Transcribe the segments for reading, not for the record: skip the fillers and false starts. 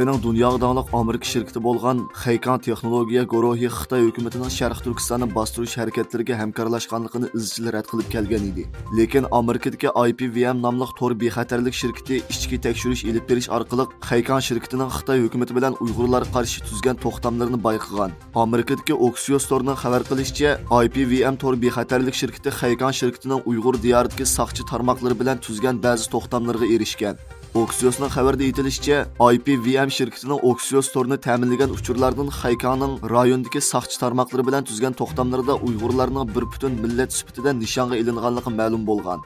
Xitoyning dunyoga danglik Amerika şirketi bo'lgan Xeykang texnologiya guruhi Xitoy hukumatining Sharq Turkistonni bostirish harakatlariga hamkorlashganligini izchil rad qilib kelgan edi. Lekin Amerikadagi IPVM nomli tor bexatarlik shirkati ichki tekshirish elib berish orqali Xeykang shirkatining Xitoy hukumati bilan Uyg'urlarga qarshi tuzgan to'xtamlarini bayqagan. Amerikadagi Axios Store'ning xabar qilishicha, IPVM tor bexatarlik shirkati Xeykang shirkatining Uyg'ur diyoridagi saqchi tarmoqlari bilan tuzgan ba'zi to'xtamlarga erishgan. Axios'ning xabarda aytilishicha, IPVM shirkatining Axios Store'ni ta'minlagan uchurlardan Xeykangning rayondagi saqchi tarmoqlari bilan tuzgan to'xtamlarida Uyg'urlarning bir butun millat sifatida nishonga ilinganligi ma'lum bo'lgan.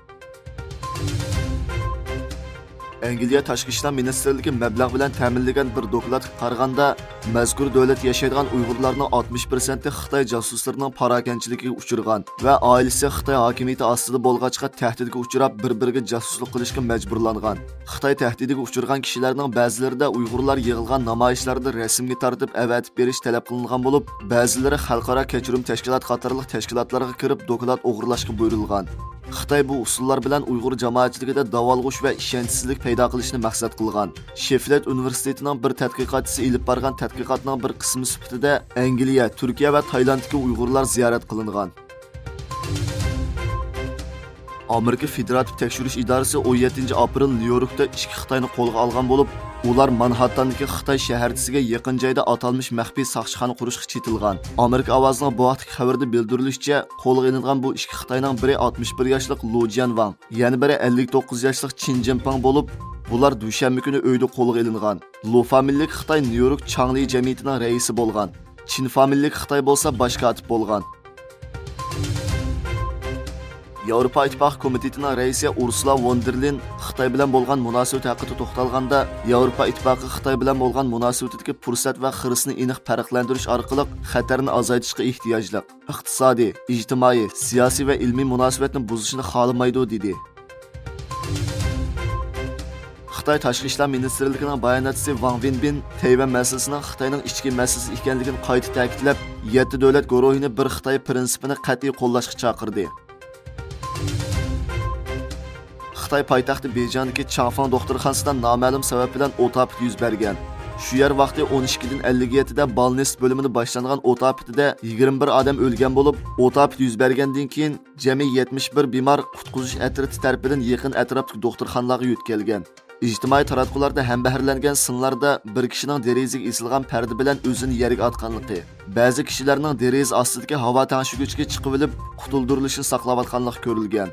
Angliya Tashqi ishlar ministrligi mablag' bilan ta'minlagan bir dokladga qaraganda, mazkur davlat yashaydigan Uyg'urlarning 60% Xitoy jasuslarining parakanchiligiga uchragan va oilasi Xitoy hokimiyati ostida bo'lg'achqa tahdidga uchrab, bir-biriga jasuslik qilishga majburlangan. Xitoy tahdidiga uchragan kishilarning ba'zilarida Uyg'urlar yig'ilgan namoyishlarda rasmga tortib avatib berish talab qilingan bo'lib, ba'zilari xalqaro kechirim tashkilot qatorliq tashkilotlarga kirib doklad o'g'irlashga buyurilgan. Xitoy bu usullar bilan Uyg'ur jamoatchiligida davolg'ush va ishonchsizlik paydo qilishni maqsad qilgan. Sheffield universitetining bir tadqiqotchisi ilib borgan tadqiqotning bir qismi sifatida Angliya, Turkiya va Tailanddagi Uyg'urlar ziyorat qilingan. Amerika Federativ tekshirish idorasi 17 aprel Nyu-Yorkda ichki Xitoyni qo'lga olgan bo'lib, ular Manhattandagi Xitoy shaharchisiga yaqin joyda atalmış maxfiy saqchixona qurishga chetilgan. Amerika ovozining bu vaqtdagi xabarda bildirilishicha, qo'lga olingan bu ichki Xitoyning biri 61 yoshli Lu Jianwang, yana biri 59 yoshli Qin Jinping bo'lib, bular dushanba kuni uyda qo'lga olingan. Lu familiyalik Xitoy Nyu-York Changli jamiyatining raisi bo'lgan. Chin familiyalik Xitoy bo'lsa bosh kotib bo'lgan. Yevropa İttifaqı Komitetining raisi Ursula von der Leyen Xitoy bilan bo'lgan munosabat haqida to'xtalganda, Yevropa Ittifaqı Xitoy bilan bo'lgan munosabatdagi fursat va xirisni aniq farqlantirish orqali xatarni azaytishga ehtiyojli, iqtisodiy, ijtimoiy, siyosiy va ilmiy munosabatni buzishni xohlamaydi dedi. Xitoy Tashqi ishlar ministrligining bayonotchisi Wang Wenbin Tayvan masalasining Xitoyning ichki masalasi ekanligini qayta ta'kidlab, 7 davlat guruhini bir Xitoy prinsipini qat'iy qo'llashga chaqirdi. Xitoy poytaxti Bejandagi Changfang doktorxonasida noma'lum sabab bilan o't ofat yuz bergan. Shu yer vaqti 12 57 da Balnest bo'limida boshlangan o't ofatida 21 odam o'lgan bo'lib, o't ofat yuz bergandan keyin jami 71 bemor qutqizish atriti tarafidan yaqin atrofdagi doktorxonalarga yetkazilgan. İjtimoiy taratqularda ham baharlangan sinlarda bir kishining derazaga esilgan parda bilan o'zini yerga otganligi, ba'zi kishilarning deraza ostidagi havo tangshig'ichga chiqib olib, qutuldirilishini saqlayotganligi ko'rilgan.